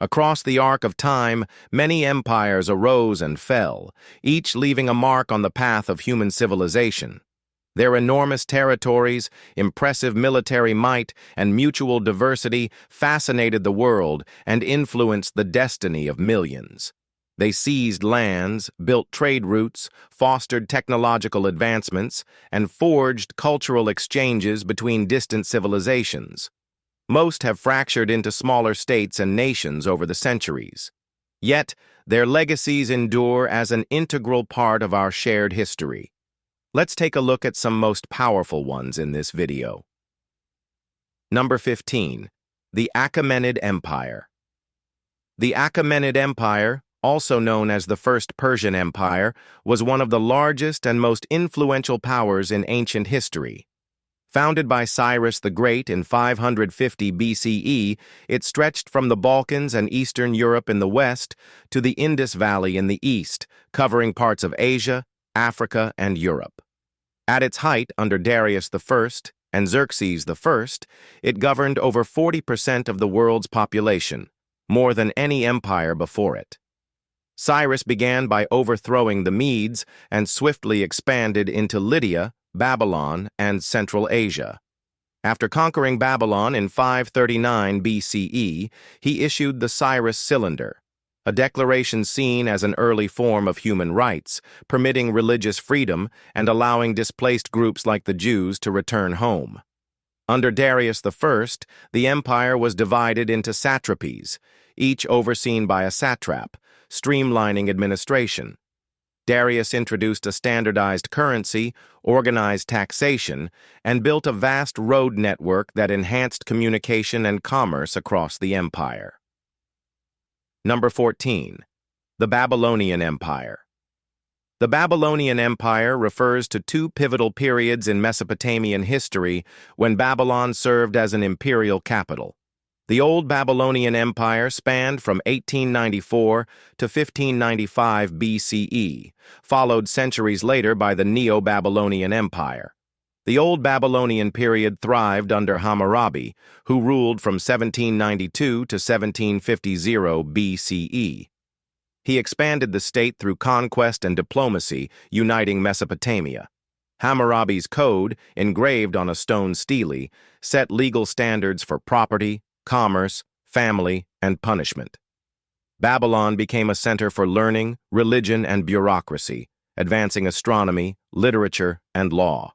Across the arc of time, many empires arose and fell, each leaving a mark on the path of human civilization. Their enormous territories, impressive military might, and mutual diversity fascinated the world and influenced the destiny of millions. They seized lands, built trade routes, fostered technological advancements, and forged cultural exchanges between distant civilizations. Most have fractured into smaller states and nations over the centuries. Yet, their legacies endure as an integral part of our shared history. Let's take a look at some most powerful ones in this video. Number 15. The Achaemenid Empire. The Achaemenid Empire, also known as the First Persian Empire, was one of the largest and most influential powers in ancient history. Founded by Cyrus the Great in 550 BCE, it stretched from the Balkans and Eastern Europe in the west to the Indus Valley in the east, covering parts of Asia, Africa, and Europe. At its height under Darius I and Xerxes I, it governed over 40% of the world's population, more than any empire before it. Cyrus began by overthrowing the Medes and swiftly expanded into Lydia, Babylon, and Central Asia. After conquering Babylon in 539 BCE, he issued the Cyrus Cylinder, a declaration seen as an early form of human rights, permitting religious freedom and allowing displaced groups like the Jews to return home. Under Darius I, the empire was divided into satrapies, each overseen by a satrap, streamlining administration. Darius introduced a standardized currency, organized taxation, and built a vast road network that enhanced communication and commerce across the empire. Number 14. The Babylonian Empire. The Babylonian Empire refers to two pivotal periods in Mesopotamian history when Babylon served as an imperial capital. The Old Babylonian Empire spanned from 1894 to 1595 BCE, followed centuries later by the Neo-Babylonian Empire. The Old Babylonian period thrived under Hammurabi, who ruled from 1792 to 1750 BCE. He expanded the state through conquest and diplomacy, uniting Mesopotamia. Hammurabi's code, engraved on a stone stele, set legal standards for property, commerce, family, and punishment. Babylon became a center for learning, religion, and bureaucracy, advancing astronomy, literature, and law.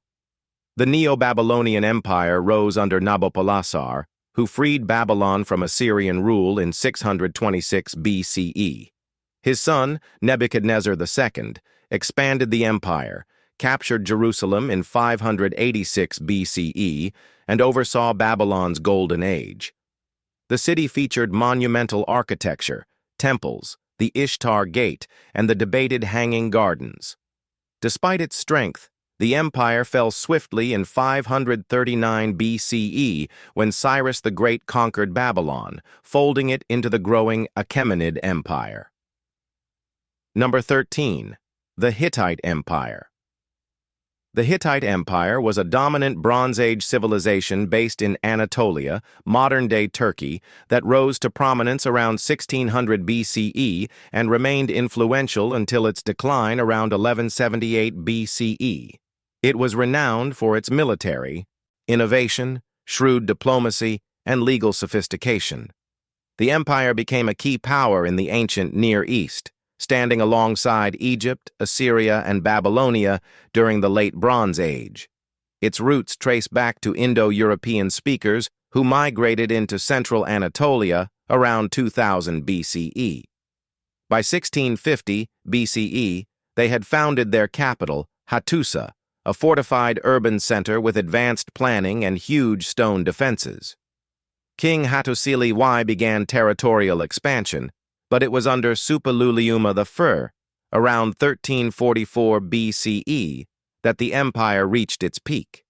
The Neo-Babylonian Empire rose under Nabopolassar, who freed Babylon from Assyrian rule in 626 BCE. His son, Nebuchadnezzar II, expanded the empire, captured Jerusalem in 586 BCE, and oversaw Babylon's Golden Age. The city featured monumental architecture, temples, the Ishtar Gate, and the debated Hanging Gardens. Despite its strength, the empire fell swiftly in 539 BCE when Cyrus the Great conquered Babylon, folding it into the growing Achaemenid Empire. Number 13. The Hittite Empire. The Hittite Empire was a dominant Bronze Age civilization based in Anatolia, modern-day Turkey, that rose to prominence around 1600 BCE and remained influential until its decline around 1178 BCE. It was renowned for its military, innovation, shrewd diplomacy, and legal sophistication. The empire became a key power in the ancient Near East, standing alongside Egypt, Assyria, and Babylonia during the Late Bronze Age. Its roots trace back to Indo-European speakers who migrated into central Anatolia around 2000 BCE. By 1650 BCE, they had founded their capital, Hattusa, a fortified urban center with advanced planning and huge stone defenses. King Hattusili I began territorial expansion, but it was under Suppiluliuma I, around 1344 BCE, that the empire reached its peak.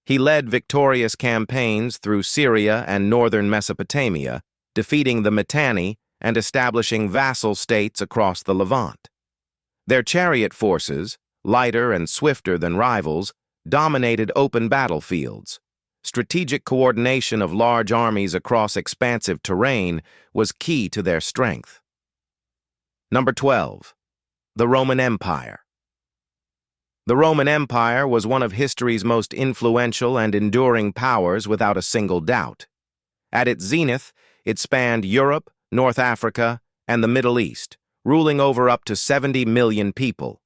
He led victorious campaigns through Syria and northern Mesopotamia, defeating the Mitanni and establishing vassal states across the Levant. Their chariot forces, lighter and swifter than rivals, dominated open battlefields. Strategic coordination of large armies across expansive terrain was key to their strength. Number 12. The Roman Empire. The Roman Empire was one of history's most influential and enduring powers without a single doubt. At its zenith, it spanned Europe, North Africa, and the Middle East, ruling over up to 70 million people.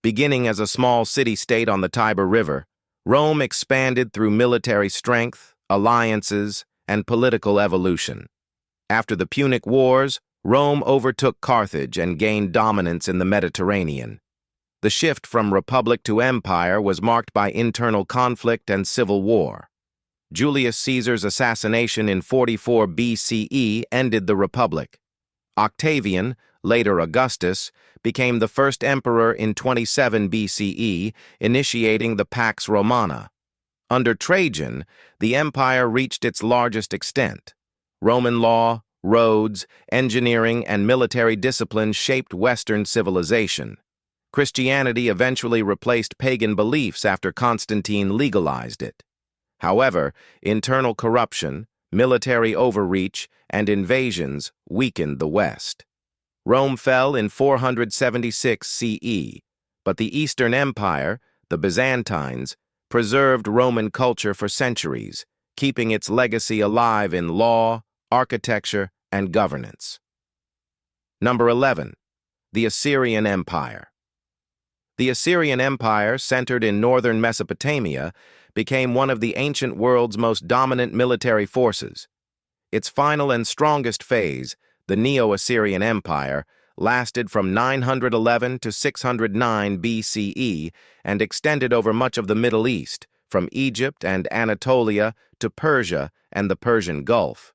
Beginning as a small city-state on the Tiber River, Rome expanded through military strength, alliances, and political evolution. After the Punic Wars, Rome overtook Carthage and gained dominance in the Mediterranean. The shift from republic to empire was marked by internal conflict and civil war. Julius Caesar's assassination in 44 BCE ended the republic. Octavian, later Augustus, became the first emperor in 27 BCE, initiating the Pax Romana. Under Trajan, the empire reached its largest extent. Roman law, roads, engineering, and military discipline shaped Western civilization. Christianity eventually replaced pagan beliefs after Constantine legalized it. However, internal corruption, military overreach, and invasions weakened the West. Rome fell in 476 CE, but the Eastern Empire, the Byzantines, preserved Roman culture for centuries, keeping its legacy alive in law, architecture, and governance. Number 11. The Assyrian Empire. The Assyrian Empire, centered in northern Mesopotamia, became one of the ancient world's most dominant military forces. Its final and strongest phase, the Neo-Assyrian Empire, lasted from 911 to 609 BCE and extended over much of the Middle East, from Egypt and Anatolia to Persia and the Persian Gulf.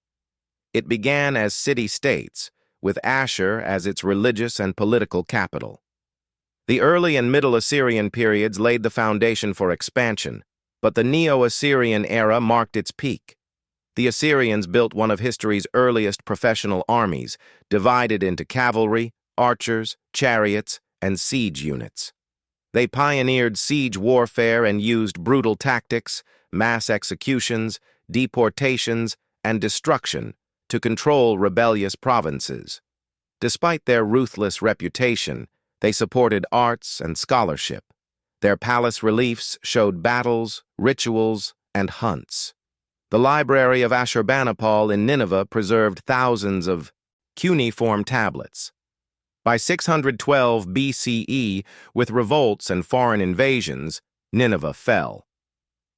It began as city-states, with Ashur as its religious and political capital. The early and Middle Assyrian periods laid the foundation for expansion, but the Neo-Assyrian era marked its peak. The Assyrians built one of history's earliest professional armies, divided into cavalry, archers, chariots, and siege units. They pioneered siege warfare and used brutal tactics, mass executions, deportations, and destruction to control rebellious provinces. Despite their ruthless reputation, they supported arts and scholarship. Their palace reliefs showed battles, rituals, and hunts. The library of Ashurbanipal in Nineveh preserved thousands of cuneiform tablets. By 612 BCE, with revolts and foreign invasions, Nineveh fell.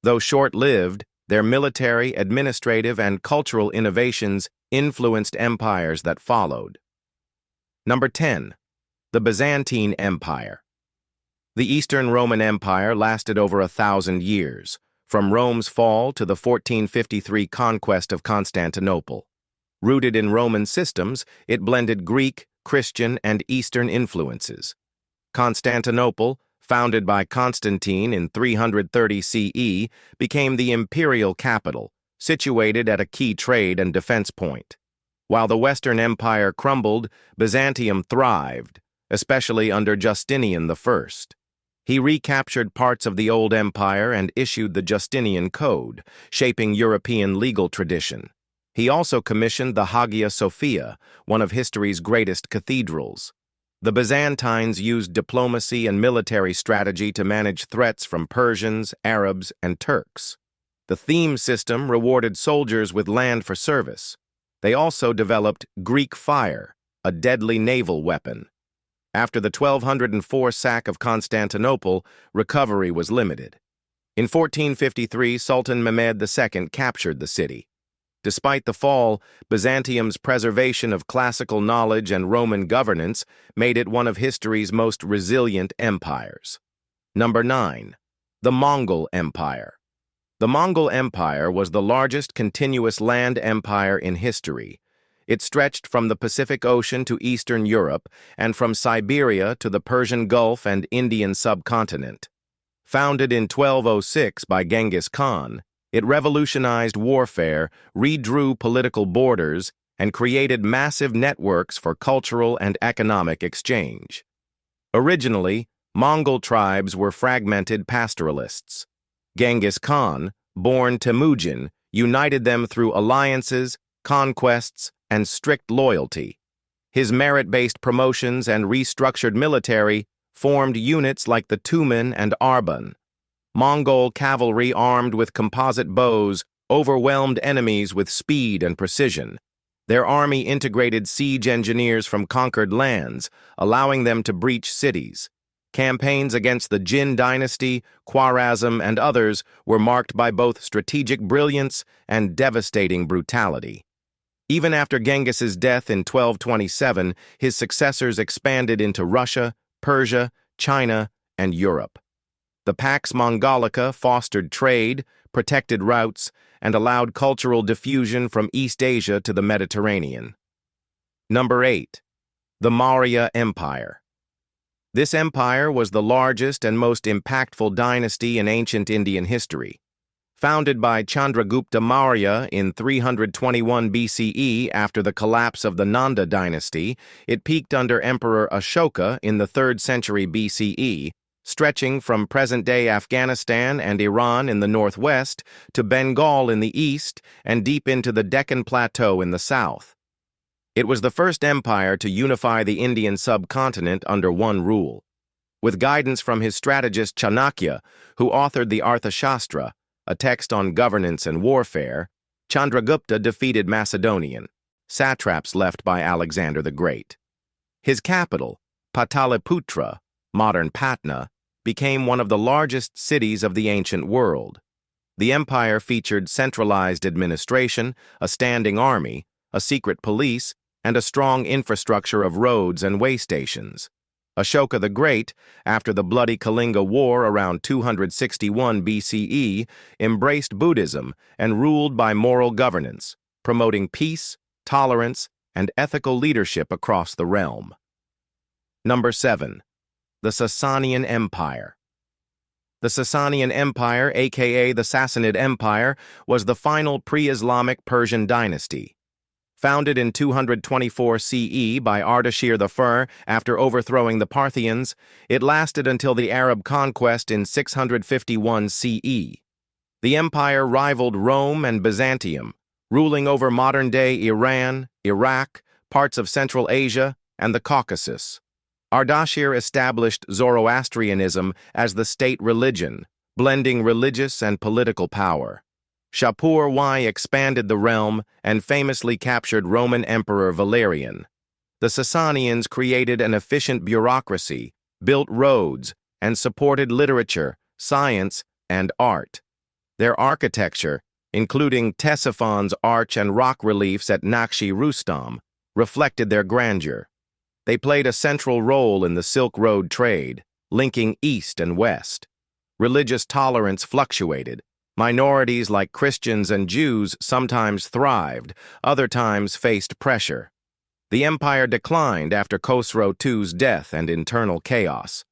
Though short-lived, their military, administrative, and cultural innovations influenced empires that followed. Number 10. The Byzantine Empire. The Eastern Roman Empire lasted over 1,000 years, from Rome's fall to the 1453 conquest of Constantinople. Rooted in Roman systems, it blended Greek, Christian, and Eastern influences. Constantinople, founded by Constantine in 330 CE, became the imperial capital, situated at a key trade and defense point. While the Western Empire crumbled, Byzantium thrived, especially under Justinian I. He recaptured parts of the old empire and issued the Justinian Code, shaping European legal tradition. He also commissioned the Hagia Sophia, one of history's greatest cathedrals. The Byzantines used diplomacy and military strategy to manage threats from Persians, Arabs, and Turks. The theme system rewarded soldiers with land for service. They also developed Greek fire, a deadly naval weapon. After the 1204 sack of Constantinople, recovery was limited. In 1453, Sultan Mehmed II captured the city. Despite the fall, Byzantium's preservation of classical knowledge and Roman governance made it one of history's most resilient empires. Number 9. The Mongol Empire. The Mongol Empire was the largest continuous land empire in history. It stretched from the Pacific Ocean to Eastern Europe and from Siberia to the Persian Gulf and Indian subcontinent. Founded in 1206 by Genghis Khan, it revolutionized warfare, redrew political borders, and created massive networks for cultural and economic exchange. Originally, Mongol tribes were fragmented pastoralists. Genghis Khan, born Temujin, united them through alliances, conquests, and strict loyalty. His merit-based promotions and restructured military formed units like the Tumen and Arban. Mongol cavalry armed with composite bows overwhelmed enemies with speed and precision. Their army integrated siege engineers from conquered lands, allowing them to breach cities. Campaigns against the Jin dynasty, Khwarezm, and others were marked by both strategic brilliance and devastating brutality. Even after Genghis's death in 1227, his successors expanded into Russia, Persia, China, and Europe. The Pax Mongolica fostered trade, protected routes, and allowed cultural diffusion from East Asia to the Mediterranean. Number 8. The Maurya Empire. This empire was the largest and most impactful dynasty in ancient Indian history. Founded by Chandragupta Maurya in 321 BCE after the collapse of the Nanda dynasty, it peaked under Emperor Ashoka in the 3rd century BCE, stretching from present-day Afghanistan and Iran in the northwest to Bengal in the east and deep into the Deccan Plateau in the south. It was the first empire to unify the Indian subcontinent under one rule. With guidance from his strategist Chanakya, who authored the Arthashastra, a text on governance and warfare, Chandragupta defeated Macedonian satraps left by Alexander the Great. His capital, Pataliputra, modern Patna, became one of the largest cities of the ancient world. The empire featured centralized administration, a standing army, a secret police, and a strong infrastructure of roads and way stations. Ashoka the Great, after the bloody Kalinga War around 261 BCE, embraced Buddhism and ruled by moral governance, promoting peace, tolerance, and ethical leadership across the realm. Number 7. The Sasanian Empire. The Sasanian Empire, aka the Sassanid Empire, was the final pre-Islamic Persian dynasty. Founded in 224 CE by Ardashir I after overthrowing the Parthians, it lasted until the Arab conquest in 651 CE. The empire rivaled Rome and Byzantium, ruling over modern-day Iran, Iraq, parts of Central Asia, and the Caucasus. Ardashir established Zoroastrianism as the state religion, blending religious and political power. Shapur I expanded the realm and famously captured Roman Emperor Valerian. The Sasanians created an efficient bureaucracy, built roads, and supported literature, science, and art. Their architecture, including Ctesiphon's arch and rock reliefs at Nakshi Rustam, reflected their grandeur. They played a central role in the Silk Road trade, linking east and west. Religious tolerance fluctuated. Minorities like Christians and Jews sometimes thrived, other times faced pressure. The empire declined after Khosrow II's death and internal chaos.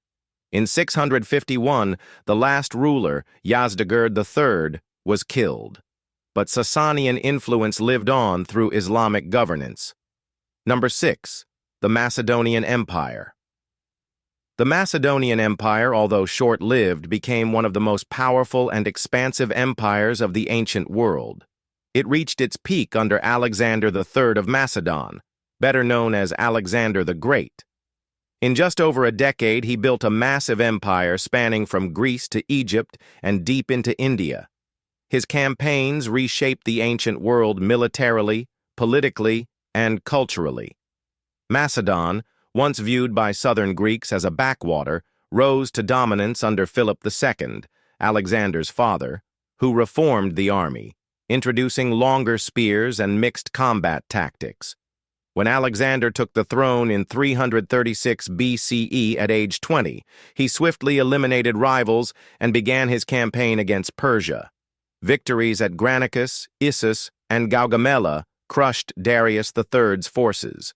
In 651, the last ruler, Yazdegerd III, was killed. But Sasanian influence lived on through Islamic governance. Number 6. The Macedonian Empire. The Macedonian Empire, although short-lived, became one of the most powerful and expansive empires of the ancient world. It reached its peak under Alexander III of Macedon, better known as Alexander the Great. In just over a decade, he built a massive empire spanning from Greece to Egypt and deep into India. His campaigns reshaped the ancient world militarily, politically, and culturally. Macedon, once viewed by southern Greeks as a backwater, rose to dominance under Philip II, Alexander's father, who reformed the army, introducing longer spears and mixed combat tactics. When Alexander took the throne in 336 BCE at age 20, he swiftly eliminated rivals and began his campaign against Persia. Victories at Granicus, Issus, and Gaugamela crushed Darius III's forces.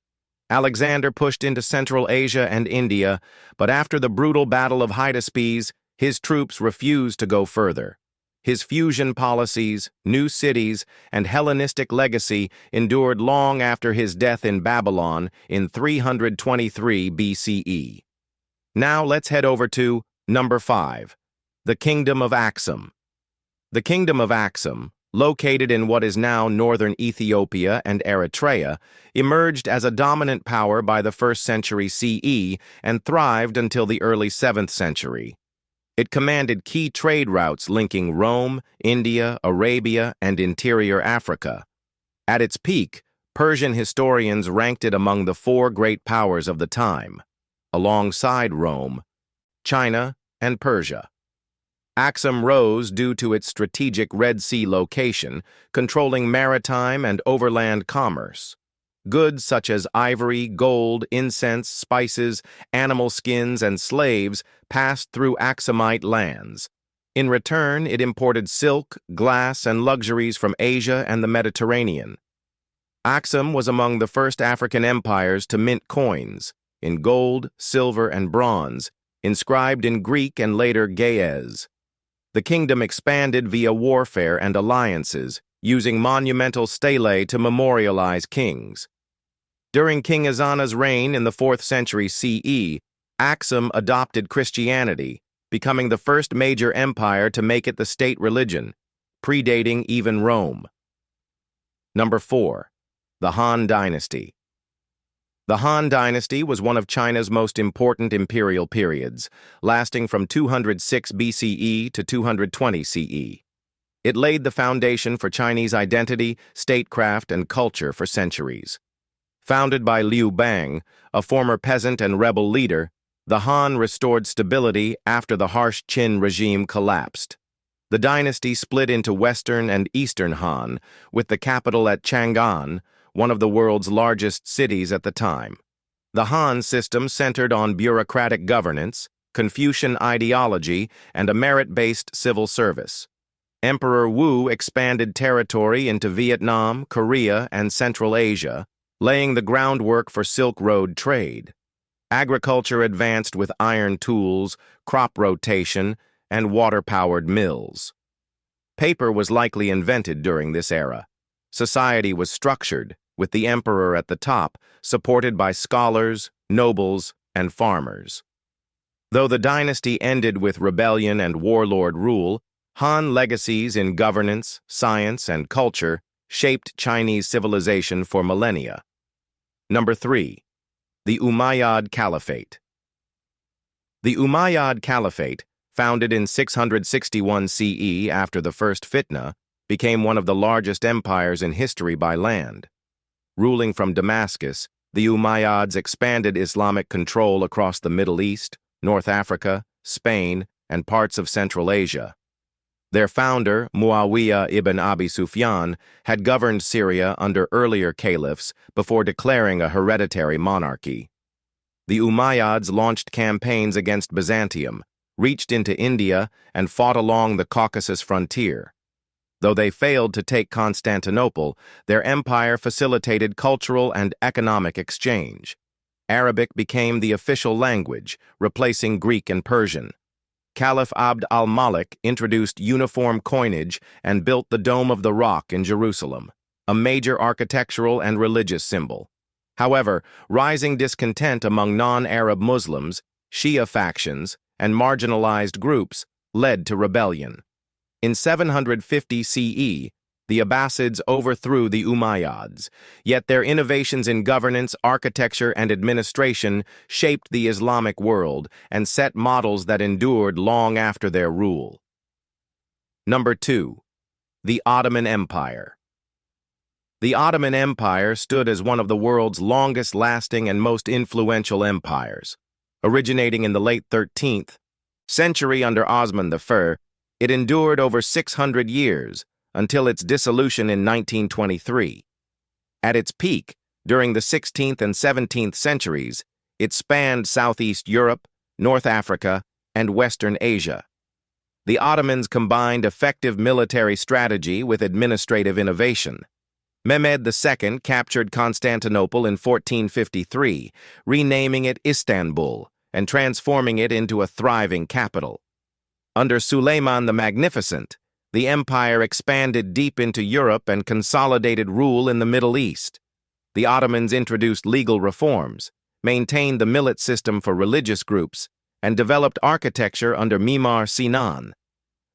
Alexander pushed into Central Asia and India, but after the brutal Battle of Hydaspes, his troops refused to go further. His fusion policies, new cities, and Hellenistic legacy endured long after his death in Babylon in 323 BCE. Now let's head over to number 5, the Kingdom of Axum. The Kingdom of Axum, located in what is now northern Ethiopia and Eritrea, emerged as a dominant power by the 1st century CE and thrived until the early 7th century. It commanded key trade routes linking Rome, India, Arabia, and interior Africa. At its peak, Persian historians ranked it among the 4 great powers of the time, alongside Rome, China, and Persia. Axum rose due to its strategic Red Sea location, controlling maritime and overland commerce. Goods such as ivory, gold, incense, spices, animal skins, and slaves passed through Axumite lands. In return, it imported silk, glass, and luxuries from Asia and the Mediterranean. Axum was among the first African empires to mint coins, in gold, silver, and bronze, inscribed in Greek and later Ge'ez. The kingdom expanded via warfare and alliances, using monumental stelae to memorialize kings. During King Ezana's reign in the 4th century CE, Axum adopted Christianity, becoming the first major empire to make it the state religion, predating even Rome. Number 4. The Han Dynasty. The Han Dynasty was one of China's most important imperial periods, lasting from 206 BCE to 220 CE. It laid the foundation for Chinese identity, statecraft, and culture for centuries. Founded by Liu Bang, a former peasant and rebel leader, the Han restored stability after the harsh Qin regime collapsed. The dynasty split into Western and Eastern Han, with the capital at Chang'an, one of the world's largest cities at the time. The Han system centered on bureaucratic governance, Confucian ideology, and a merit-based civil service. Emperor Wu expanded territory into Vietnam, Korea, and Central Asia, laying the groundwork for Silk Road trade. Agriculture advanced with iron tools, crop rotation, and water-powered mills. Paper was likely invented during this era. Society was structured, with the emperor at the top, supported by scholars, nobles, and farmers. Though the dynasty ended with rebellion and warlord rule, Han legacies in governance, science, and culture shaped Chinese civilization for millennia. Number 3. The Umayyad Caliphate. The Umayyad Caliphate, founded in 661 CE after the First Fitna, became one of the largest empires in history by land. Ruling from Damascus, the Umayyads expanded Islamic control across the Middle East, North Africa, Spain, and parts of Central Asia. Their founder, Muawiyah ibn Abi Sufyan, had governed Syria under earlier caliphs before declaring a hereditary monarchy. The Umayyads launched campaigns against Byzantium, reached into India, and fought along the Caucasus frontier. Though they failed to take Constantinople, their empire facilitated cultural and economic exchange. Arabic became the official language, replacing Greek and Persian. Caliph Abd al-Malik introduced uniform coinage and built the Dome of the Rock in Jerusalem, a major architectural and religious symbol. However, rising discontent among non-Arab Muslims, Shia factions, and marginalized groups led to rebellion. In 750 CE, the Abbasids overthrew the Umayyads, yet their innovations in governance, architecture, and administration shaped the Islamic world and set models that endured long after their rule. Number 2. The Ottoman Empire. The Ottoman Empire stood as one of the world's longest-lasting and most influential empires. Originating in the late 13th century under Osman I, it endured over 600 years, until its dissolution in 1923. At its peak, during the 16th and 17th centuries, it spanned Southeast Europe, North Africa, and Western Asia. The Ottomans combined effective military strategy with administrative innovation. Mehmed II captured Constantinople in 1453, renaming it Istanbul and transforming it into a thriving capital. Under Suleiman the Magnificent, the empire expanded deep into Europe and consolidated rule in the Middle East. The Ottomans introduced legal reforms, maintained the millet system for religious groups, and developed architecture under Mimar Sinan.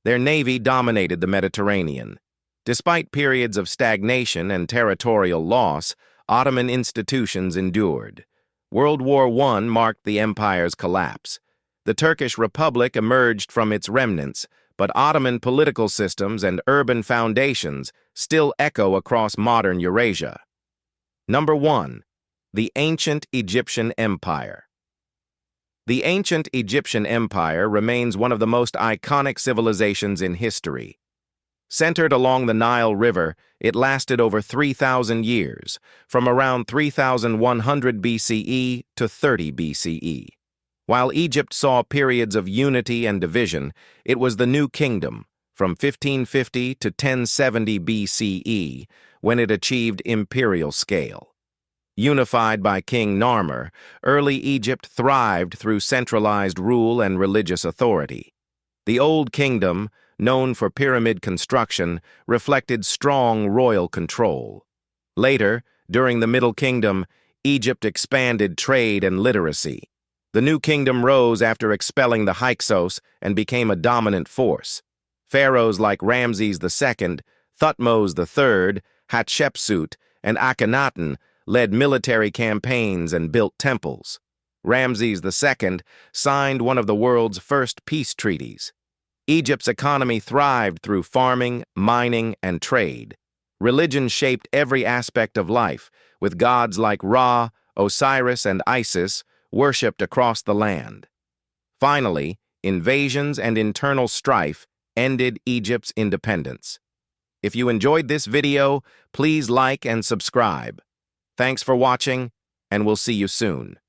Their navy dominated the Mediterranean. Despite periods of stagnation and territorial loss, Ottoman institutions endured. World War I marked the empire's collapse. The Turkish Republic emerged from its remnants, but Ottoman political systems and urban foundations still echo across modern Eurasia. Number 1. The Ancient Egyptian Empire. The ancient Egyptian empire remains one of the most iconic civilizations in history. Centered along the Nile River, it lasted over 3,000 years, from around 3,100 BCE to 30 BCE. While Egypt saw periods of unity and division, it was the New Kingdom, from 1550 to 1070 BCE, when it achieved imperial scale. Unified by King Narmer, early Egypt thrived through centralized rule and religious authority. The Old Kingdom, known for pyramid construction, reflected strong royal control. Later, during the Middle Kingdom, Egypt expanded trade and literacy. The New Kingdom rose after expelling the Hyksos and became a dominant force. Pharaohs like Ramses II, Thutmose III, Hatshepsut, and Akhenaten led military campaigns and built temples. Ramses II signed one of the world's first peace treaties. Egypt's economy thrived through farming, mining, and trade. Religion shaped every aspect of life, with gods like Ra, Osiris, and Isis worshipped across the land. Finally, invasions and internal strife ended Egypt's independence. If you enjoyed this video, please like and subscribe. Thanks for watching, and we'll see you soon.